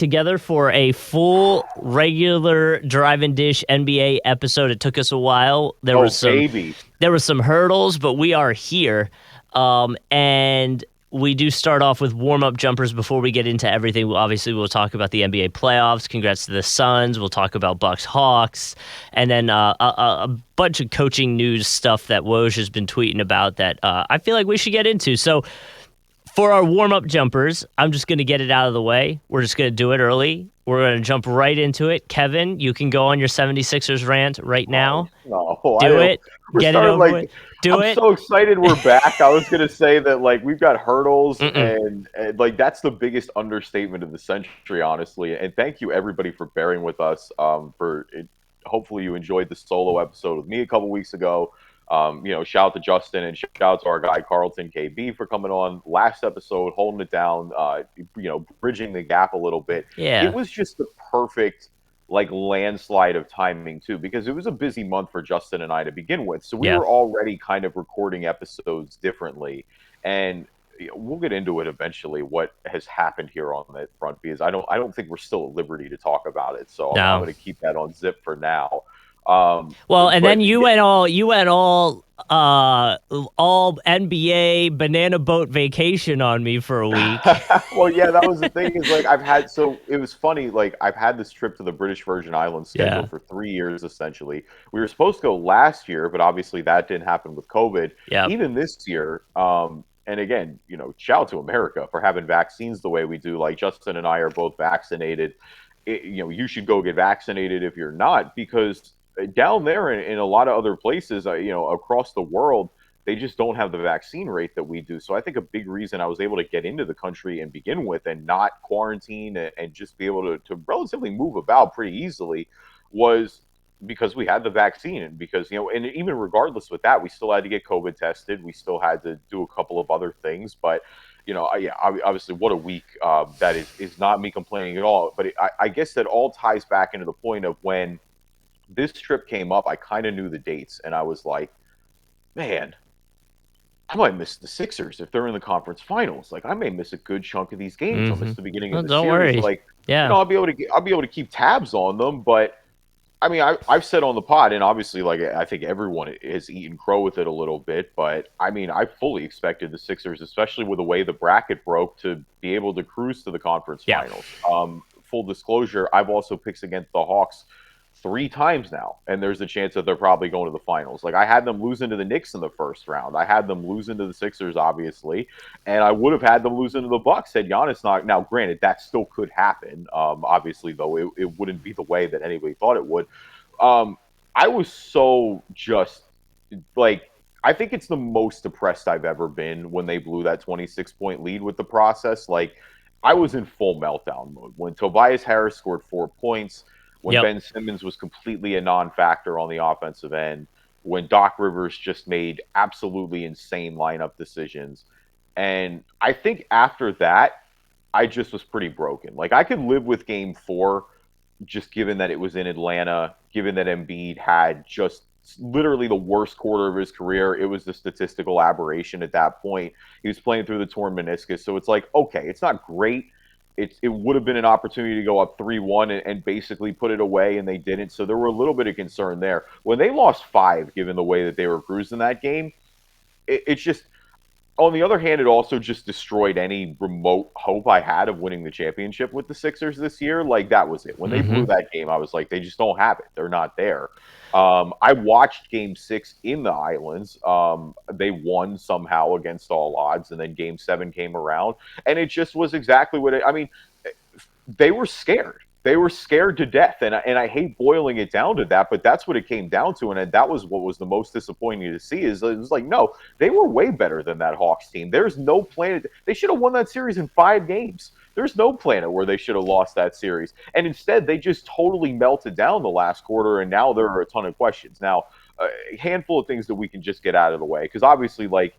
together for a full regular Drive and Dish NBA episode. It took us a while. Oh, baby. There was some hurdles, but we are here. And we do start off with warm-up jumpers before we get into everything. Obviously, we'll talk about the NBA playoffs. Congrats to the Suns. We'll talk about Bucks Hawks, and then a bunch of coaching news stuff that Woj has been tweeting about that I feel like we should get into. So for our warm-up jumpers, I'm just going to get it out of the way. We're just going to do it early. We're going to jump right into it. Kevin, you can go on your 76ers rant right now. Do it. Get it over with. I'm so excited we're back. I was going to say that, like, we've got hurdles, and like, that's the biggest understatement of the century, honestly. And thank you, everybody, for bearing with us. Hopefully you enjoyed the solo episode with me a couple weeks ago. Shout out to Justin and shout out to our guy Carlton KB for coming on last episode, holding it down, bridging the gap a little bit. Yeah. It was just the perfect landslide of timing too, because it was a busy month for Justin and I to begin with. So we were already kind of recording episodes differently, and we'll get into it eventually what has happened here on that front, because I don't think we're still at liberty to talk about it. So I'm going to keep that on zip for now. Then you went all NBA banana boat vacation on me for a week. Well, yeah, that was the thing. Is like it was funny. Like, I've had this trip to the British Virgin Islands scheduled for 3 years essentially. We were supposed to go last year, but obviously that didn't happen with COVID. Even this year, and again, shout out to America for having vaccines the way we do. Like, Justin and I are both vaccinated. You should go get vaccinated if you're not, because down there in a lot of other places, across the world, they just don't have the vaccine rate that we do. So I think a big reason I was able to get into the country and begin with and not quarantine and just be able to relatively move about pretty easily was because we had the vaccine. And because, and even regardless with that, we still had to get COVID tested. We still had to do a couple of other things. But, obviously what a week that is not me complaining at all. But I guess that all ties back into the point of when this trip came up, I kind of knew the dates, and I was like, man, I might miss the Sixers if they're in the conference finals. Like, I may miss a good chunk of these games. I'll miss the beginning of the series. Worry. Like, I'll be able to keep tabs on them. But I mean, I've said on the pod, and obviously, like, I think everyone has eaten crow with it a little bit. But I mean, I fully expected the Sixers, especially with the way the bracket broke, to be able to cruise to the conference finals. Full disclosure, I've also picked against the Hawks 3 times now, and there's a chance that they're probably going to the finals. Like, I had them losing to the Knicks in the first round. I had them losing to the Sixers, obviously, and I would have had them losing to the Bucks had Giannis not. Now, granted, that still could happen. Obviously, though, it wouldn't be the way that anybody thought it would. I was so just like, I think it's the most depressed I've ever been when they blew that 26-point lead with the process. Like, I was in full meltdown mode when Tobias Harris scored 4 points. When Ben Simmons was completely a non-factor on the offensive end, when Doc Rivers just made absolutely insane lineup decisions. And I think after that, I just was pretty broken. Like, I could live with game 4, just given that it was in Atlanta, given that Embiid had just literally the worst quarter of his career. It was the statistical aberration at that point. He was playing through the torn meniscus. So it's like, okay, it's not great. It would have been an opportunity to go up 3-1 and basically put it away, and they didn't. So there were a little bit of concern there. When they lost 5, given the way that they were cruising that game, it's just, on the other hand, it also just destroyed any remote hope I had of winning the championship with the Sixers this year. Like, that was it. When they blew that game, I was like, they just don't have it. They're not there. I watched Game 6 in the Islands. They won somehow against all odds, and then Game 7 came around, and it just was exactly what I mean, they were scared. They were scared to death, and I hate boiling it down to that, but that's what it came down to, and that was what was the most disappointing to see. Is it was like, no, they were way better than that Hawks team. There's no planet. They should have won that series in 5 games. There's no planet where they should have lost that series. And instead, they just totally melted down the last quarter, and now there are a ton of questions. Now, a handful of things that we can just get out of the way, because obviously, like,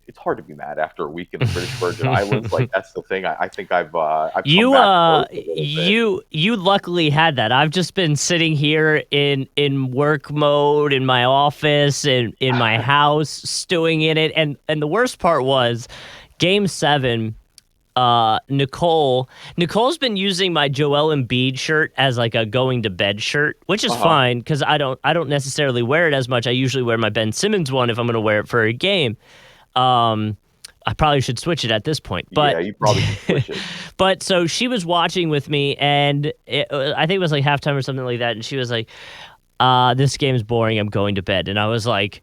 it's hard to be mad after a week in the British Virgin Islands. Like, that's the thing. I think I've you luckily had that. I've just been sitting here in work mode in my office and in my house, stewing in it. And the worst part was Game 7. Nicole's been using my Joel Embiid shirt as like a going to bed shirt, which is Uh-huh. fine because I don't necessarily wear it as much. I usually wear my Ben Simmons one if I'm going to wear it for a game. Um, I probably should switch it at this point, Yeah, you probably should switch it. but so she was watching with me, and I think it was like halftime or something like that, and she was like, "This game's boring. I'm going to bed." And I was like,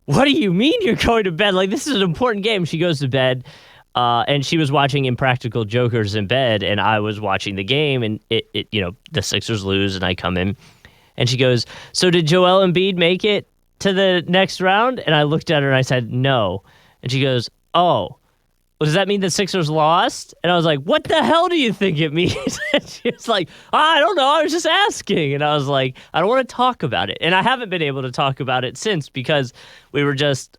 "What do you mean you're going to bed? Like this is an important game." She goes to bed, and she was watching Impractical Jokers in bed, and I was watching the game, and the Sixers lose, and I come in, and she goes, "So did Joel Embiid make it to the next round?" And I looked at her and I said, "No," and she goes, "Oh." Well, does that mean the Sixers lost? And I was like, what the hell do you think it means? And she was like, I don't know. I was just asking. And I was like, I don't want to talk about it. And I haven't been able to talk about it since because we were just,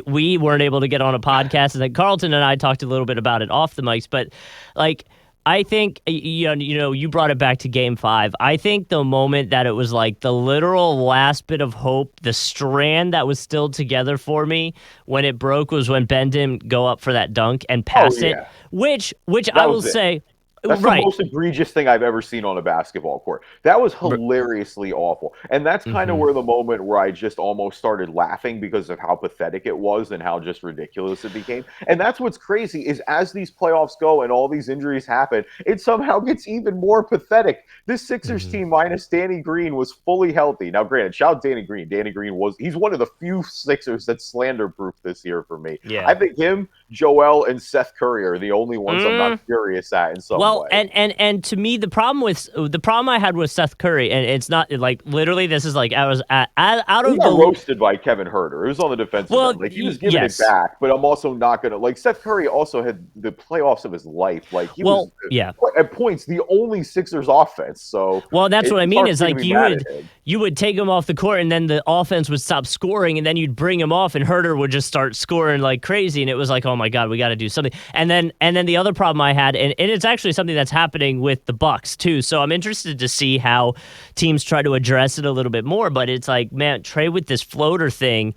we weren't able to get on a podcast. And then Carlton and I talked a little bit about it off the mics. But like, I think you brought it back to Game 5. I think the moment that it was like the literal last bit of hope, the strand that was still together for me when it broke was when Ben didn't go up for that dunk and Oh pass it, yeah, which I that will was it. say, That's the right. most egregious thing I've ever seen on a basketball court. That was R- hilariously awful. And that's kind of mhm. where the moment where I just almost started laughing because of how pathetic it was and how just ridiculous it became. And that's what's crazy is as these playoffs go and all these injuries happen, it somehow gets even more pathetic. This Sixers Mhm. team minus Danny Green was fully healthy. Now, granted, shout out Danny Green. Danny Green he's one of the few Sixers that's slander proof this year for me. I Yeah. think him, Joel, and Seth Curry are the only ones I'm not Mm. furious at in some Well, way. and to me, the problem I had with Seth Curry, and it's not like literally this is like I was out He of got the roasted by Kevin Herter. It was on the defensive well, end. Like he was giving it yes, back, but I'm also not gonna like Seth Curry also had the playoffs of his life. Like he was well, yeah. at points the only Sixers offense. So Well, that's what I it's mean hard for is me to like be mad at him. you would take him off the court and then the offense would stop scoring and then you'd bring him off and Herter would just start scoring like crazy and it was like, oh my God, we got to do something. And then the other problem I had, and it's actually something that's happening with the Bucks too. So I'm interested to see how teams try to address it a little bit more. But it's like, man, Trey with this floater thing,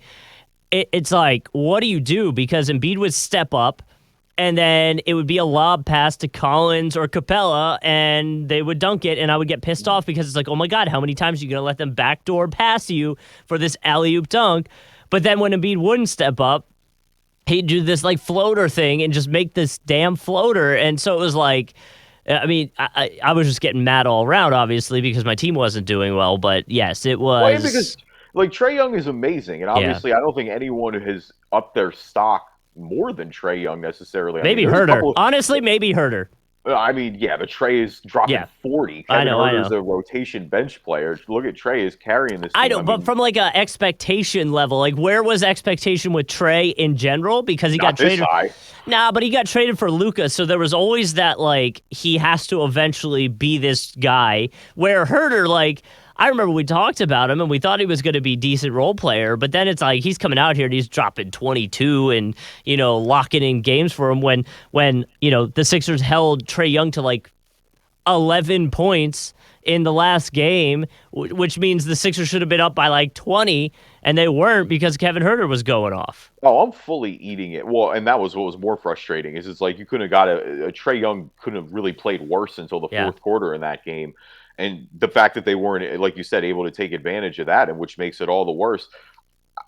it's like, what do you do? Because Embiid would step up and then it would be a lob pass to Collins or Capella, and they would dunk it, and I would get pissed off because it's like, oh my God, how many times are you going to let them backdoor pass you for this alley-oop dunk? But then when Embiid wouldn't step up, he'd do this like floater thing and just make this damn floater, and so it was like, I mean, I was just getting mad all around, obviously, because my team wasn't doing well, but yes, it Well, and because was, like Trey Young is amazing, and yeah, obviously I don't think anyone has upped their stock more than Trey Young necessarily. I mean, maybe there's a Herter. couple. Honestly, maybe Herter. I mean, yeah, but Trey is dropping Yeah, 40. I Kevin know, I Herter's know. a rotation bench player. Look at Trey is carrying this I team. know, I but mean, from like a expectation level, like where was expectation with Trey in general? Because he got not this traded. high. Nah, but he got traded for Luca, so there was always that like he has to eventually be this guy. Where Herter, like I remember we talked about him and we thought he was going to be decent role player, but then it's like he's coming out here and he's dropping 22 and locking in games for him when the Sixers held Trey Young to like 11 points in the last game, which means the Sixers should have been up by like 20, and they weren't because Kevin Herter was going off. Oh, I'm fully eating it. Well, and that was what was more frustrating is it's like you couldn't have got a Trey Young couldn't have really played worse until the Yeah. fourth quarter in that game. And the fact that they weren't, like you said, able to take advantage of that, and which makes it all the worse.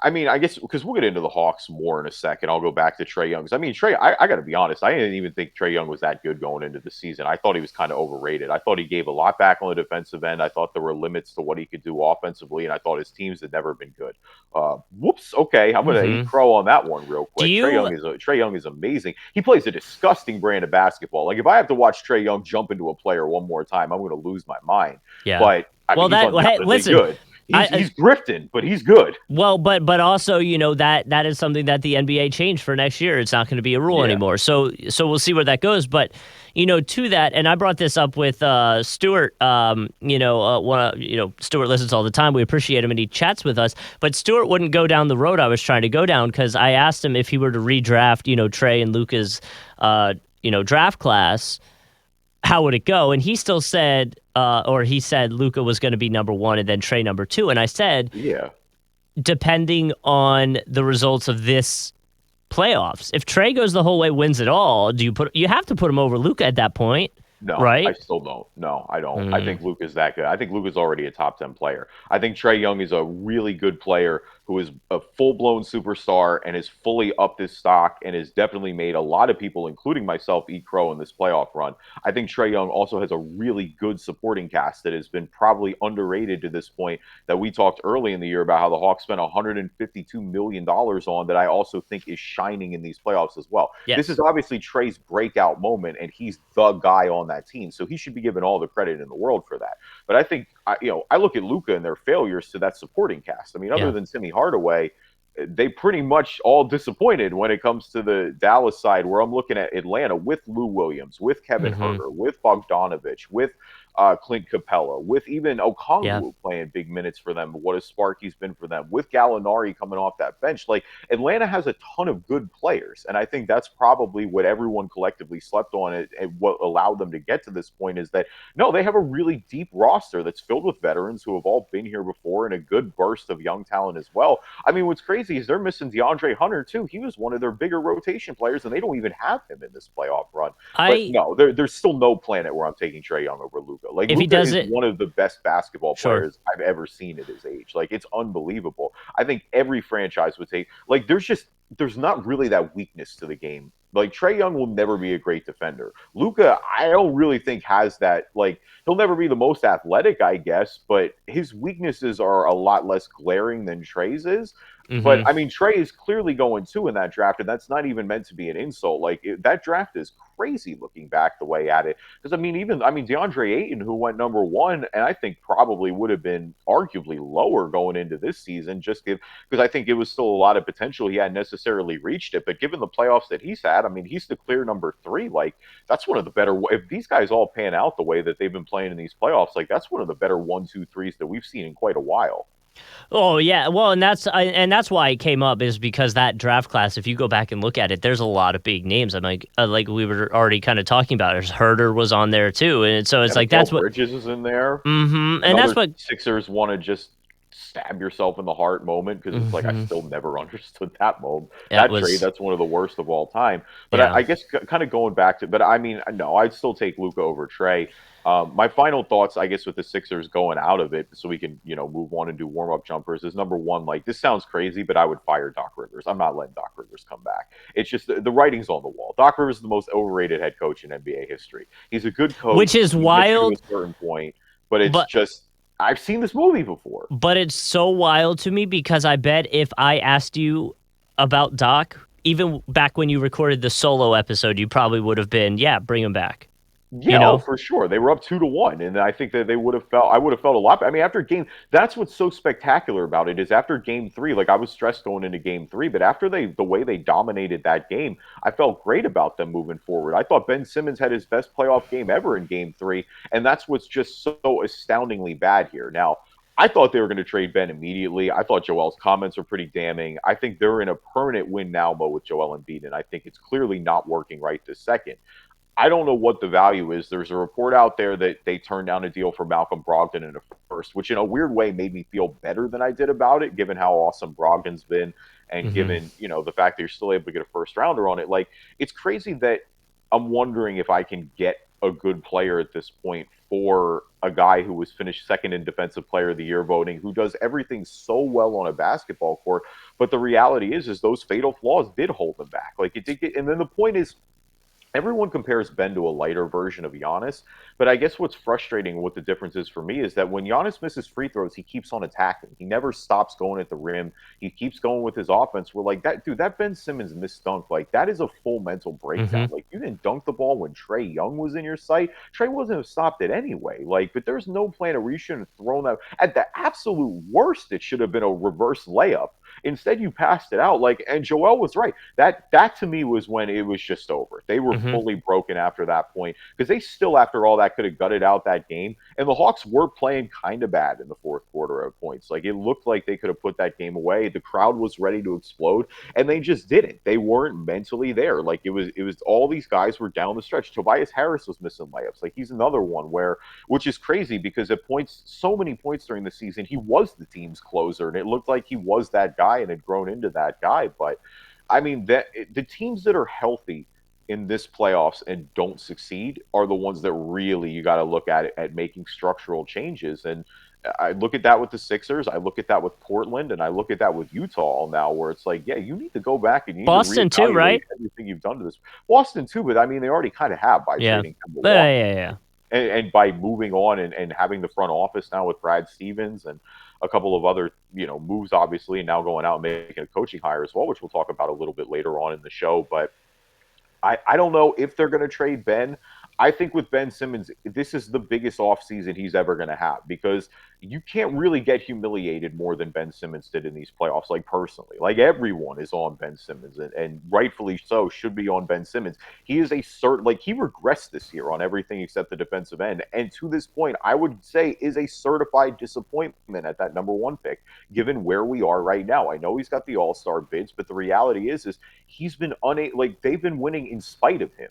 I mean, I guess because we'll get into the Hawks more in a second. I'll go back to Trey Young's. I mean, Trey, I got to be honest. I didn't even think Trey Young was that good going into the season. I thought he was kind of overrated. I thought he gave a lot back on the defensive end. I thought there were limits to what he could do offensively, and I thought his teams had never been good. Whoops. Okay, I'm going to eat Hmm. crow on that one real Do quick. you? Trey Young is amazing. He plays a disgusting brand of basketball. Like if I have to watch Trey Young jump into a player one more time, I'm going to lose my mind. Yeah. But I Well, mean, he's hey, undoubtedly listen. good. I, He's grifting, but he's good. Well, but also, that is something that the NBA changed for next year. It's not going to be a rule Yeah. anymore. So we'll see where that goes. But to that, and I brought this up with Stuart. Stuart listens all the time. We appreciate him, and he chats with us. But Stuart wouldn't go down the road I was trying to go down because I asked him if he were to redraft, Trey and Luka's, draft class, how would it go? And he still said, he said Luka was going to be number one and then Trey number two. And I said, Yeah. depending on the results of this playoffs. If Trey goes the whole way, wins it all, you have to put him over Luka at that point, No, I right? still don't. No, I don't. I Mm, think Luka's that good. I think Luka's already a top 10 player. I think Trey Young is a really good player who is a full-blown superstar and is fully up his stock and has definitely made a lot of people, including myself, eat crow in this playoff run. I think Trey Young also has a really good supporting cast that has been probably underrated to this point, that we talked early in the year about how the Hawks spent $152 million on, that I also think is shining in these playoffs as well. This is yes. obviously Trey's breakout moment, and he's the guy on that team, so he should be given all the credit in the world for that. But I think, I look at Luka and their failures to that supporting cast. I mean, other Yeah. than Timmy Hardaway, they pretty much all disappointed when it comes to the Dallas side, where I'm looking at Atlanta with Lou Williams, with Kevin Hmm. Herter, with Bogdanovich, with Clint Capella, with even Yeah. Okongwu playing big minutes for them. What a spark he's been for them, with Gallinari coming off that bench. Like, Atlanta has a ton of good players, and I think that's probably what everyone collectively slept on it, and what allowed them to get to this point is that no, they have a really deep roster that's filled with veterans who have all been here before, and a good burst of young talent as well. I mean, what's crazy is they're missing DeAndre Hunter too. He was one of their bigger rotation players, and they don't even have him in this playoff run. But I no, there's still no planet where I'm taking Trey Young over Luka. Like, if he Luka does is it, one of the best basketball sure. players I've ever seen at his age. Like, it's unbelievable. I think every franchise would take, like, there's not really that weakness to the game. Like, Trey Young will never be a great defender. Luka, I don't really think has that. Like, he'll never be the most athletic, I guess, but his weaknesses are a lot less glaring than Trey's is. But Hmm. I mean, Trey is clearly going two in that draft, and that's not even meant to be an insult. Like, that draft is crazy looking back the way at it. Because DeAndre Ayton, who went number one, and I think probably would have been arguably lower going into this season, because I think it was still a lot of potential. He hadn't necessarily reached it, but given the playoffs that he's had, I mean, he's the clear number three. Like, that's one of the better. If these guys all pan out the way that they've been playing in these playoffs, like, that's one of the better 1, 2, 3s that we've seen in quite a while. Oh yeah, well, and that's why it came up is because that draft class. If you go back and look at it, there's a lot of big names. I'm like we were already kind of talking about. There's Herder was on there too, and so Yeah, it's like that's Mikal what. Bridges is in there. And that's Another what. Sixers want to just stab yourself in the heart moment, because it's like I Hmm. still never understood that moment. That That trade, was that's one of the worst of all time. But yeah. I guess kind of going back to, but I mean, no, I'd still take Luka over Trey. My final thoughts, I guess, with the Sixers going out of it, so we can move on and do warm up jumpers, is number one, like, this sounds crazy, but I would fire Doc Rivers. I'm not letting Doc Rivers come back. It's just the writing's on the wall. Doc Rivers is the most overrated head coach in NBA history. He's a good Which coach. is He gets you to a wild, certain point, but it's but just I've seen this movie before. it's so wild to me because I bet if I asked you about Doc, even back when you recorded the solo episode, you probably would have been, yeah, bring him back. You Yeah, oh, know? for sure. They were up 2-1, and I think that they would have felt. I would have felt a lot. I mean, after game, that's what's so spectacular about it is after game three. Like, I was stressed going into game three, but after the way they dominated that game, I felt great about them moving forward. I thought Ben Simmons had his best playoff game ever in game three, and that's what's just so astoundingly bad here. Now, I thought they were going to trade Ben immediately. I thought Joel's comments were pretty damning. I think they're in a permanent win now mode with Joel Embiid, and I think it's clearly not working right this second. I don't know what the value is. There's a report out there that they turned down a deal for Malcolm Brogdon in a first, which in a weird way made me feel better than I did about it, given how awesome Brogdon's been, and Hmm. given, the fact that you're still able to get a first rounder on it. Like, it's crazy that I'm wondering if I can get a good player at this point for a guy who was finished second in defensive player of the year voting, who does everything so well on a basketball court. But the reality is those fatal flaws did hold them back. Like, it did get, and then the point is, everyone compares Ben to a lighter version of Giannis, but I guess what's frustrating, what the difference is for me, is that when Giannis misses free throws, he keeps on attacking. He never stops going at the rim. He keeps going with his offense. We're like, that dude, that Ben Simmons missed dunk, like, that is a full mental breakdown. Hmm. Like, you didn't dunk the ball when Trey Young was in your sight. Trey wasn't have stopped it anyway. Like, but there's no plan where you shouldn't have thrown that. At the absolute worst, it should have been a reverse layup. Instead, you passed it out. Like, and Joel was right. That to me was when it was just over. They were Hmm. fully broken after that point, because they still, after all that, could have gutted out that game. And the Hawks were playing kind of bad in the fourth quarter at points. Like, it looked like they could have put that game away. The crowd was ready to explode, and they just didn't. They weren't mentally there. Like, it was all these guys were down the stretch. Tobias Harris was missing layups. Like, he's another one where, which is crazy, because at points, so many points during the season, he was the team's closer, and it looked like he was that guy and had grown into that guy. But I mean, the teams that are healthy in this playoffs and don't succeed are the ones that really you got to look at making structural changes. And I look at that with the Sixers. I look at that with Portland, and I look at that with Utah now, where it's like, yeah, you need to go back and you need to Boston too, reevaluate right? everything you've done to this. Boston too, but I mean, they already kind of have by Yeah. trading Kemba Yeah, Walker yeah, yeah. and by moving on and having the front office now with Brad Stevens and a couple of other moves, obviously, and now going out and making a coaching hire as well, which we'll talk about a little bit later on in the show, but. I don't know if they're going to trade Ben. I think with Ben Simmons, this is the biggest offseason he's ever going to have because you can't really get humiliated more than Ben Simmons did in these playoffs, like personally. Like everyone is on Ben Simmons, and rightfully so, should be on Ben Simmons. He is like he regressed this year on everything except the defensive end. And to this point, I would say is a certified disappointment at that number one pick, given where we are right now. I know he's got the all-star bids, but the reality is he's been unable, like they've been winning in spite of him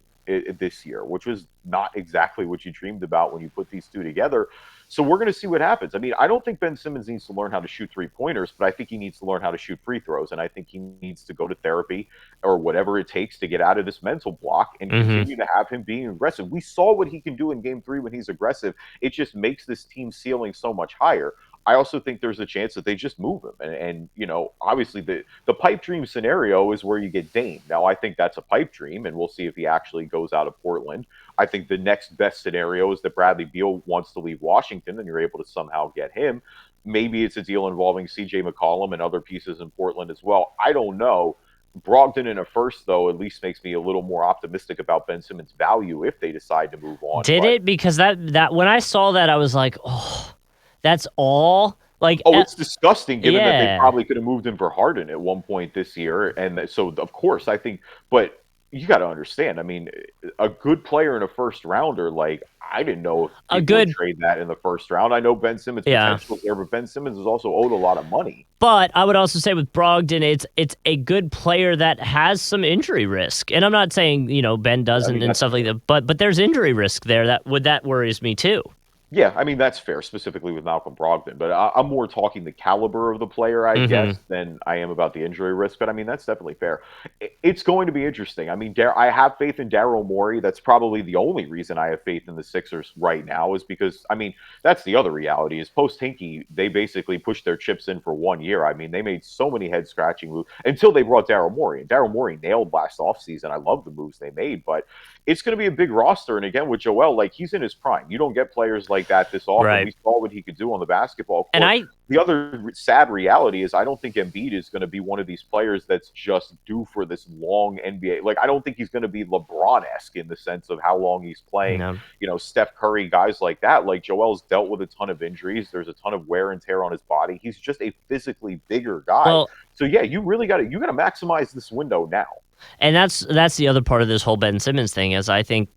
this year, which was not exactly what you dreamed about when you put these two together. So we're going to see what happens. I mean, I don't think Ben Simmons needs to learn how to shoot three-pointers, but I think he needs to learn how to shoot free throws. And I think he needs to go to therapy or whatever it takes to get out of this mental block and Mm-hmm. continue to have him being aggressive. We saw what he can do in game 3 when he's aggressive. It just makes this team ceiling so much higher. I also think there's a chance that they just move him. And obviously the pipe dream scenario is where you get Dame. Now, I think that's a pipe dream, and we'll see if he actually goes out of Portland. I think the next best scenario is that Bradley Beal wants to leave Washington, and you're able to somehow get him. Maybe it's a deal involving CJ McCollum and other pieces in Portland as well. I don't know. Brogdon in a first, though, at least makes me a little more optimistic about Ben Simmons' value if they decide to move on. Did But it? Because that when I saw that, I was like, oh, that's all. Like, oh, it's disgusting given that they yeah, probably could have moved him for Harden at one point this year. And so, of course, I think, but you got to understand, I mean, a good player in a first rounder, like, I didn't know if a people would good, trade that in the first round. I know Ben Simmons' yeah. potential is there, but Ben Simmons is also owed a lot of money. But I would also say with Brogdon, it's a good player that has some injury risk, and I'm not saying Ben I doesn't mean, and that's stuff like fair. that. But there's injury risk there that worries me too. Yeah, I mean that's fair, specifically with Malcolm Brogdon. But I'm more talking the caliber of the player, I Mm-hmm. guess, than I am about the injury risk. But I mean that's definitely fair. It's going to be interesting. I mean, I have faith in Daryl Morey. That's probably the only reason I have faith in the Sixers right now is because I mean that's the other reality is post Hinkie they basically pushed their chips in for 1 year. I mean they made so many head scratching moves until they brought Daryl Morey, and Daryl Morey nailed last offseason. I love the moves they made, but it's going to be a big roster. And again, with Joel, like he's in his prime. You don't get players like that this often. Right. We saw what he could do on the basketball And court. I The other sad reality is I don't think Embiid is going to be one of these players that's just due for this long NBA. Like I don't think he's going to be LeBron-esque in the sense of how long he's playing. no. Steph Curry, guys like that. Like Joel's dealt with a ton of injuries. There's a ton of wear and tear on his body. He's just a physically bigger guy. Well, So yeah, you got to maximize this window now. and that's the other part of this whole Ben Simmons thing is I think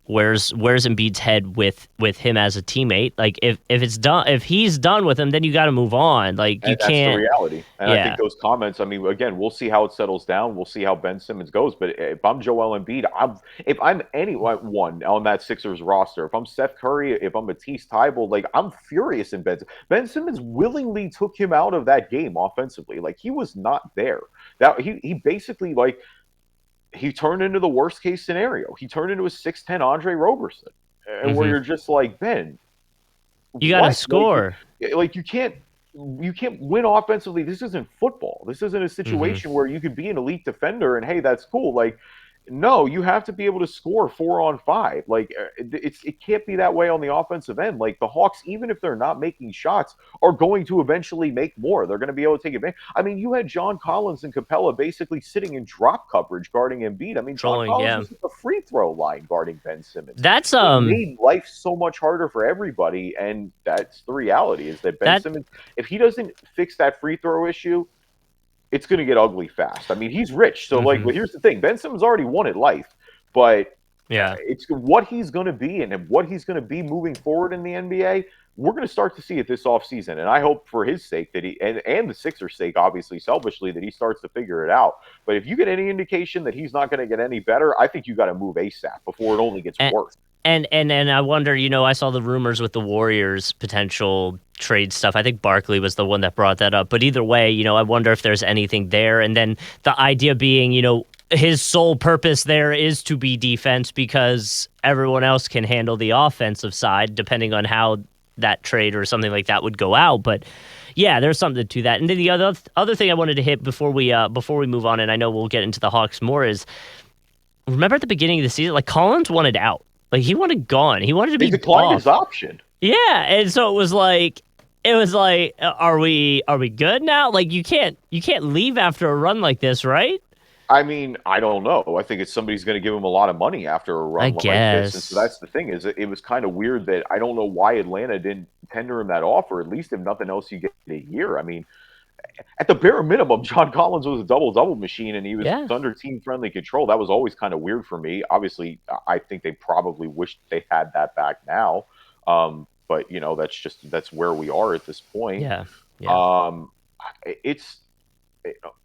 where's Embiid's head with him as a teammate. Like if it's done, if he's done with him, then you got to move on. Like you And that's the can't. reality. And I Yeah. think those comments, I mean, again, we'll see how it settles down. We'll see how Ben Simmons goes. But if I'm Joel Embiid, if I'm anyone on that Sixers roster, if I'm Steph Curry, if I'm Matisse Thybulle, like I'm furious in Ben. Ben Simmons willingly took him out of that game offensively. Like he was not there. That he basically like he turned into the worst case scenario. He turned into a 6'10 Andre Roberson. And where Hmm. you're just like, Ben, You got to what? score. Like you can't win offensively. This isn't football. This isn't a Hmm. situation where you could be an elite defender and hey, that's cool. Like, no, you have to be able to score 4 on 5. Like, it can't be that way on the offensive end. Like the Hawks, even if they're not making shots, are going to eventually make more. They're going to be able to take advantage. I mean, you had John Collins and Capella basically sitting in drop coverage guarding Embiid. I mean, John Trolling. Collins Yeah. was at the free throw line guarding Ben Simmons. That's It made life so much harder for everybody, and that's the reality. Is that Ben that. Simmons, if he doesn't fix that free throw issue, it's going to get ugly fast. I mean, he's rich, so like, Hmm. but here's the thing: Ben Simmons already won at life, but Yeah. it's what he's going to be and what he's going to be moving forward in the NBA. We're going to start to see it this offseason. And I hope for his sake that and the Sixers' sake, obviously, selfishly, that he starts to figure it out. But if you get any indication that he's not going to get any better, I think you got to move ASAP before it only gets And worse. And I wonder, I saw the rumors with the Warriors potential trade stuff. I think Barkley was the one that brought that up. But either way, I wonder if there's anything there. And then the idea being, his sole purpose there is to be defense because everyone else can handle the offensive side, depending on how that trade or something like that would go out. But yeah, there's something to that. And then the other thing I wanted to hit before we move on, and I know we'll get into the Hawks more, is remember at the beginning of the season, like Collins wanted out. Like he wanted gone. He wanted to be He declined off. his option. Yeah, and so it was like, are we good now? Like you can't leave after a run like this, right? I mean, I don't know. I think it's somebody's going to give him a lot of money after a I run like this, and so guess. that's the thing. Is it was kind of weird that I don't know why Atlanta didn't tender him that offer. At least if nothing else, you get a year. I mean, at the bare minimum, John Collins was a double machine, and he was Yeah. under team friendly control. That was always kind of weird for me. Obviously, I think they probably wish they had that back now. But that's where we are at this point. Yeah. Yeah. Um, it's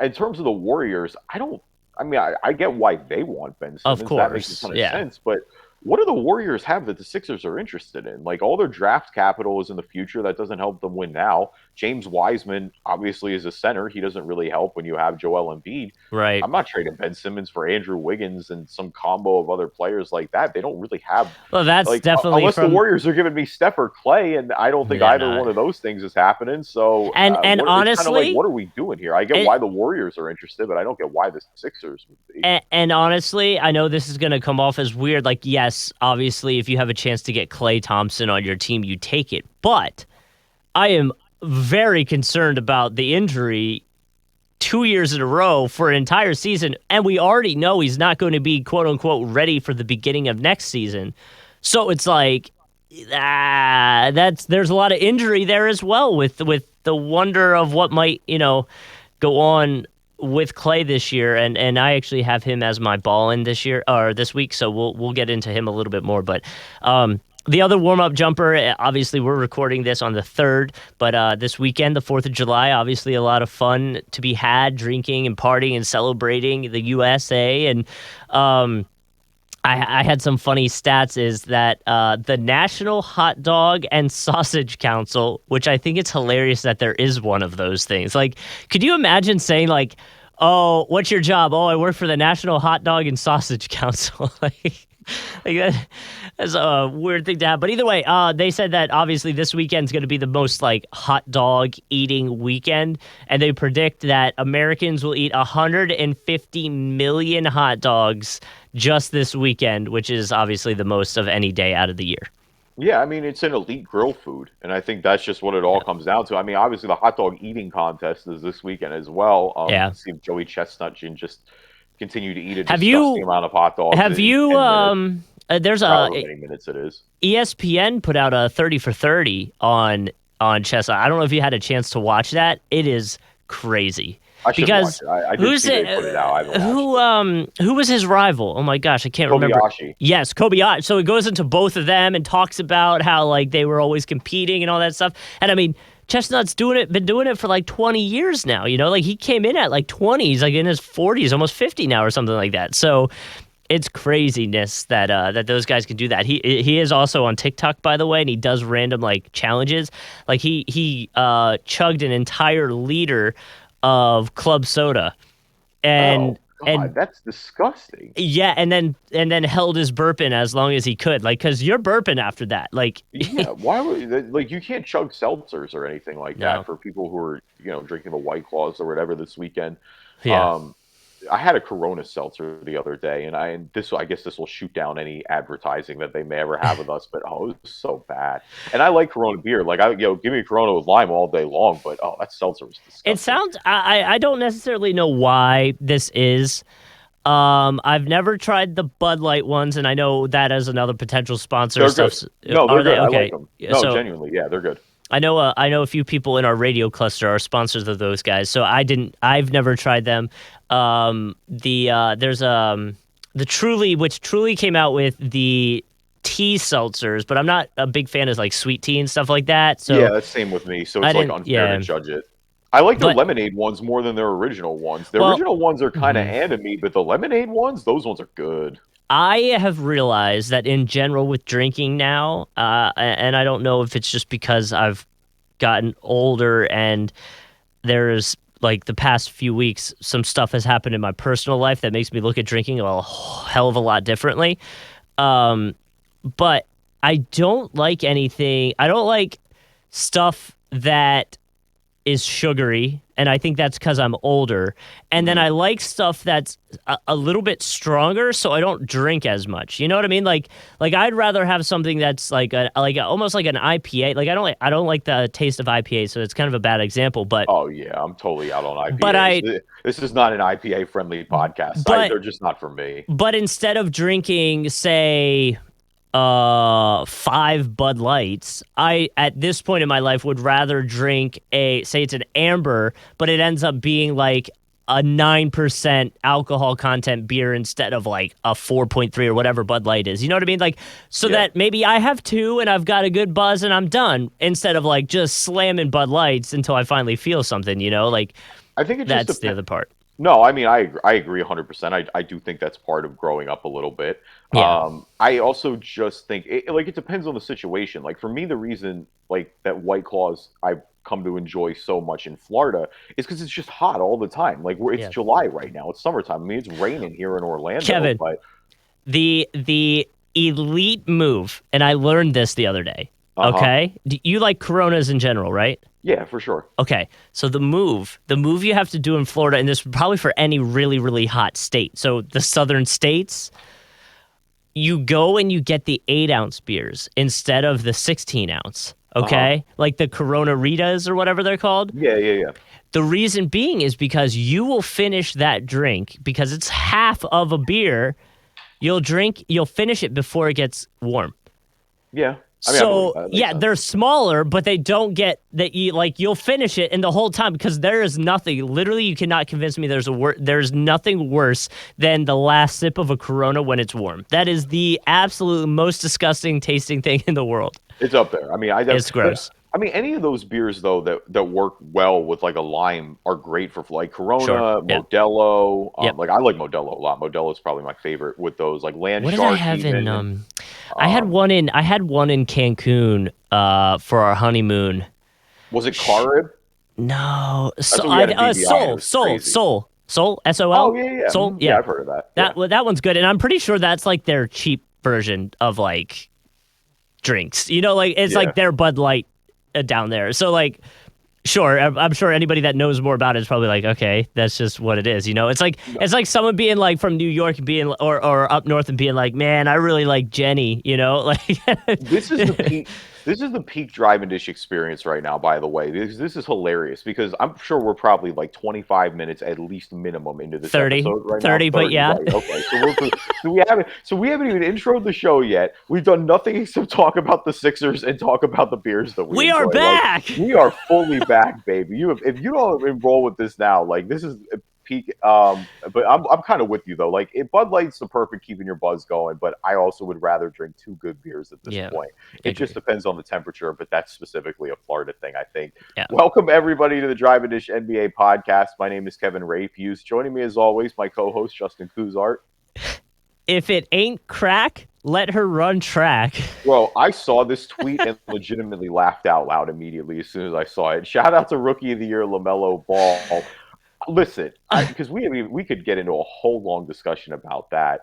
in terms of the Warriors. I don't. I mean, I get why they want Ben Of Simmons. That makes a course. ton of Yeah. sense. But what do the Warriors have that the Sixers are interested in? Like all their draft capital is in the future. That doesn't help them win now. James Wiseman obviously is a center. He doesn't really help when you have Joel Embiid. Right. I'm not trading Ben Simmons for Andrew Wiggins and some combo of other players like that. They don't really have Well, that's like definitely unless the from Warriors are giving me Steph or Clay, and I don't think they're either not. one of those things is happening. So And it's kind of like, honestly, what are we doing here? I get it, why the Warriors are interested, but I don't get why the Sixers would be. and honestly, I know this is going to come off as weird. Like, yes, obviously, if you have a chance to get Klay Thompson on your team, you take it. But I am very concerned about the injury 2 years in a row for an entire season, and we already know he's not going to be quote unquote ready for the beginning of next season. So it's like there's a lot of injury there as well with the wonder of what might go on with Clay this year, and I actually have him as my ball in this year or this week, so we'll get into him a little bit more. But the other warm up jumper, obviously, we're recording this on the 3rd, but this weekend, the 4th of July, obviously a lot of fun to be had, drinking and partying and celebrating the USA. And I had some funny stats is that the National Hot Dog and Sausage Council, which I think it's hilarious that there is one of those things. Like, could you imagine saying, like, oh, what's your job? Oh, I work for the National Hot Dog and Sausage Council. That's a weird thing to have. But either way, they said that obviously this weekend's going to be the most like hot dog eating weekend, and they predict that Americans will eat 150 million hot dogs just this weekend, which is obviously the most of any day out of the year. Yeah, I mean, it's an elite grill food, and I think that's just what it all comes down to. I mean, obviously, the hot dog eating contest is this weekend as well. Yeah. See if Joey Chestnut can just continue to eat a Have disgusting you amount of hot dogs have in you 10 minutes, there's however a many minutes it is. ESPN put out a 30 for 30 on Chestnut. I don't know if you had a chance to watch that. It is crazy. I should Because watch it. I did who's see it? they put it out. I haven't watched Who was his rival? Oh my gosh, I can't it. remember. Kobayashi. Yes, Kobayashi. So it goes into both of them and talks about how like they were always competing and all that stuff. And I mean, Chestnut's been doing it for like 20 years now. Like he came in at like 20. He's like in his 40s, almost 50 now or something like that. So it's craziness that that those guys can do that. He is also on TikTok, by the way, and he does random like challenges. Like he chugged an entire liter of club soda, and Oh God, that's disgusting. yeah, and then held his burp in as long as he could, like because you're burping after that, like Yeah, why would like you can't chug seltzers or anything like no, that for people who are drinking the White Claws or whatever this weekend. yeah. Um, I had a Corona seltzer the other day, and I guess this will shoot down any advertising that they may ever have with us. But it was so bad. And I like Corona beer. Like give me Corona with lime all day long. But that seltzer was It disgusting. sounds I don't necessarily know why this is. I've never tried the Bud Light ones, and I know that as another potential sponsor. They're Stuff. good. No, Are they're they good. I okay? like them. Yeah, No, so genuinely, yeah, they're good. I know a few people in our radio cluster are sponsors of those guys. So I've never tried them. There's the Truly, which Truly came out with the tea seltzers, but I'm not a big fan of like sweet tea and stuff like that. So Yeah, that's same with me. So I it's like didn't. unfair Yeah, to judge it. I like their but lemonade ones more than their original ones. The well, original ones are kind of mhm. anime, but the lemonade ones, those ones are good. I have realized that in general with drinking now, and I don't know if it's just because I've gotten older and there's like the past few weeks, some stuff has happened in my personal life that makes me look at drinking a hell of a lot differently. Um, but I don't like anything. I don't like stuff that is sugary, and I think that's because I'm older. And then Hmm. I like stuff that's a little bit stronger, so I don't drink as much. You know what I mean? Like I'd rather have something that's almost like an IPA. Like I don't like the taste of IPA, so it's kind of a bad example. Oh yeah, I'm totally out on But IPAs. I This is not an IPA friendly podcast. but They're just not for me. but instead of drinking, say, 5 Bud Lights, I at this point in my life would rather drink say it's an amber, but it ends up being like a 9% alcohol content beer instead of like a 4.3 or whatever Bud Light is. You know what I mean? Like, so Yeah. that maybe I have 2 and I've got a good buzz and I'm done, instead of like just slamming Bud Lights until I finally feel something, like I think it just that's the depends. other part. No, I mean, I agree 100%. I do think that's part of growing up a little bit. Yeah. I also just think like it depends on the situation. Like for me, the reason like that White Claws I've come to enjoy so much in Florida is because it's just hot all the time. Like it's Yeah. July right now. It's summertime. I mean, it's raining here in Orlando, Kevin, but the elite move, and I learned this the other day. uh-huh. Okay, you like Coronas in general, right? Yeah, for sure. Okay, so the move you have to do in Florida, and this is probably for any really really hot state. So the southern states, you go and you get the 8-ounce beers instead of the 16-ounce. Uh-huh. Okay, like the Corona Ritas or whatever they're called. Yeah, yeah, yeah. The reason being is because you will finish that drink because it's half of a beer. You'll finish it before it gets warm. Yeah. I mean, I believe So that. That makes yeah, sense. they're smaller, but they don't get that you like. You'll finish it, and the whole time, because there is nothing. Literally, you cannot convince me there's nothing worse than the last sip of a Corona when it's warm. That is the absolute most disgusting tasting thing in the world. It's up there. I mean, It's but gross. I mean, any of those beers though that work well with like a lime are great for like Sure. Corona, Yeah. Modelo. Yep. Like I like Modelo a lot. Modelo is probably my favorite with those like Land What did I Shark have in even. I Um, had one in Cancun for our honeymoon. was it Sh- Carib? No, That's so what we I had at BBI and it was crazy. Soul, Oh SOL, yeah, yeah, Soul, yeah. yeah. I've heard of that. Yeah, That one's good, and I'm pretty sure that's like their cheap version of like drinks. Like it's yeah. like their Bud Light down there. So like, sure, I'm sure anybody that knows more about it is probably like, okay, that's just what it is. No, It's like someone being like from New York and being or up north and being like, man, I really like Jenny. Like this is the peak. This is the peak drive-in dish experience right now. By the way, this is hilarious because I'm sure we're probably like 25 minutes at least minimum into this 30, episode right now. 30, but 30, yeah, right? Okay, so we haven't even introed the show yet. We've done nothing except talk about the Sixers and talk about the beers that we we are enjoy. Like back. we are fully back, baby. If you don't enroll with this now, like this is peak. But I'm kind of with you though. Like Bud Light's the perfect keeping your buzz going, but I also would rather drink 2 good beers at this Yeah, point. It just agree. depends on the temperature, but that's specifically a Florida thing, I think. Yeah. Welcome everybody to the Drive and Dish NBA podcast. My name is Kevin Rayfuse. Joining me as always, my co-host Justin Kuzart. If it ain't crack, let her run track. Bro, I saw this tweet and legitimately laughed out loud immediately as soon as I saw it. Shout out to Rookie of the Year LaMelo Ball. Listen, because we could get into a whole long discussion about that.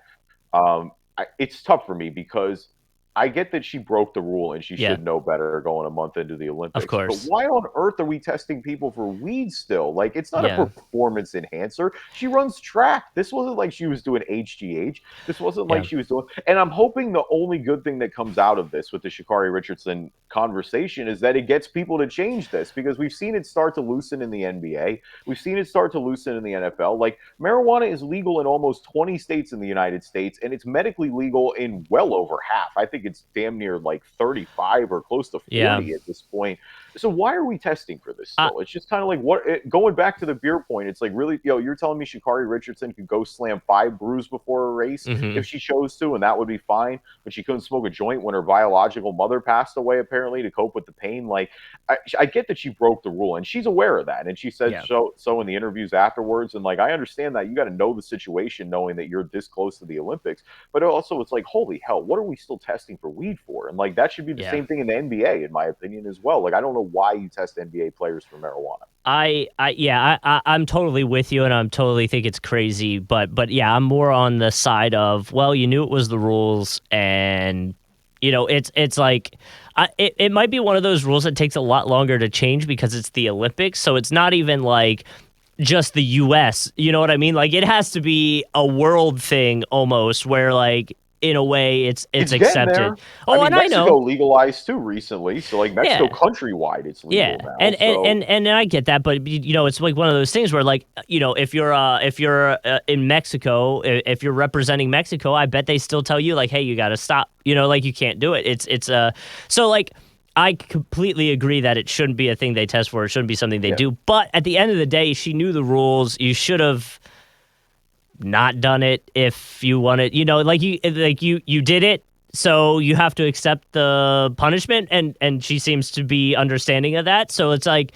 It's tough for me because I get that she broke the rule and she Yeah, should know better going a month into the of Olympics. But course. why on earth are we testing people for weed still? Like, it's not a Yeah, performance enhancer. She runs track. This wasn't like she was doing HGH. This wasn't like yeah, she was doing. And I'm hoping the only good thing that comes out of this with the Sha'Carri Richardson conversation is that it gets people to change this because we've seen it start to loosen in the NBA. We've seen it start to loosen in the NFL. Like, marijuana is legal in almost 20 states in the United States, and it's medically legal in well over half. I think it's damn near like 35 or close to yeah. 40 at this point. So why are we testing for this I, still? It's just kind of like going back to the beer point. It's like really, you're telling me Sha'Carri Richardson could go slam 5 brews before a race mhm. if she chose to, and that would be fine. But she couldn't smoke a joint when her biological mother passed away, apparently apparently to cope with the pain. Like, I get that she broke the rule, and she's aware of that, and she said Yeah. so in the interviews afterwards. And like, I understand that you got to know the situation, knowing that you're this close to the Olympics, but also it's like, holy hell, what are we still testing for weed for? And like, that should be the Yeah. same thing in the NBA, in my opinion, as well. Like, I don't know why you test NBA players for marijuana. I'm totally with you, and I'm totally think it's crazy. But yeah, I'm more on the side of, well, you knew it was the rules, and it's like, it might be one of those rules that takes a lot longer to change because it's the Olympics. So it's not even like just the U.S. You know what I mean? Like, it has to be a world thing almost, where like in a way it's It's getting accepted. there. I Oh, mean, and I Mexico know, legalized too recently, so like Mexico yeah. countrywide, it's Yeah, legal now. and and So and and I get that, but it's like one of those things where, like, if you're in Mexico, if you're representing Mexico, I bet they still tell you, like, hey, you got to stop. Like, you can't do it. It's so like, I completely agree that it shouldn't be a thing they test for. It shouldn't be something they yeah, do. But at the end of the day, she knew the rules. You should have not done it if you wanted. You did it, so you have to accept the punishment, and she seems to be understanding of that. So it's like,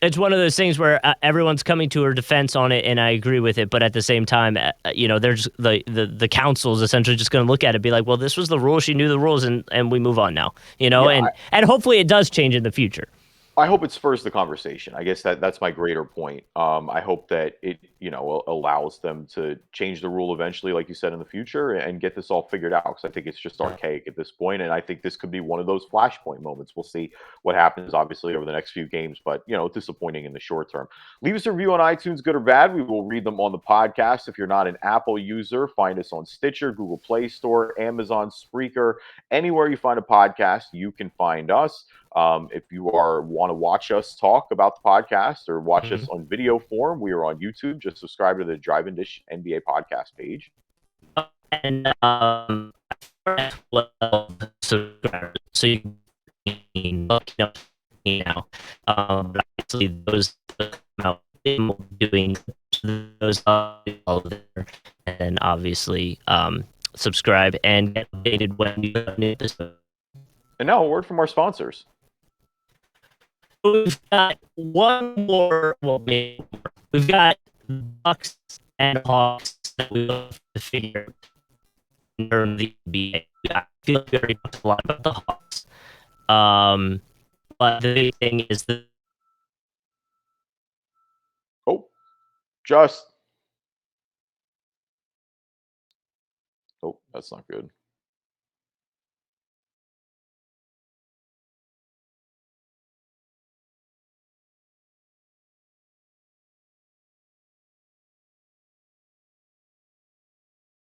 it's one of those things where everyone's coming to her defense on it, and I agree with it. But at the same time, there's the council is essentially just going to look at it and be like, well, this was the rule. She knew the rules, and we move on now. yeah. And hopefully it does change in the future. I hope it spurs the conversation. I guess that's my greater point. I hope that it, allows them to change the rule eventually, like you said, in the future, and get this all figured out. Because I think it's just archaic at this point, and I think this could be one of those flashpoint moments. We'll see what happens, obviously, over the next few games, but disappointing in the short term. Leave us a review on iTunes, good or bad. We will read them on the podcast. If you're not an Apple user, find us on Stitcher, Google Play Store, Amazon, Spreaker, anywhere you find a podcast, you can find us. If you want to watch us talk about the podcast or watch us Mhm. on video form, we are on YouTube. Just subscribe to the Drive and Dish NBA podcast page. And 12 subscribers, so you can look up now. But obviously those out doing those all there, and obviously subscribe and get updated when we have new episodes. And now a word from our sponsors. We've got one more. Well, maybe more. We've got Bucks and Hawks that we have to figure in terms of the NBA. I feel like we already talked a lot about the Hawks. But the big thing is the Oh, just. Oh, that's not good.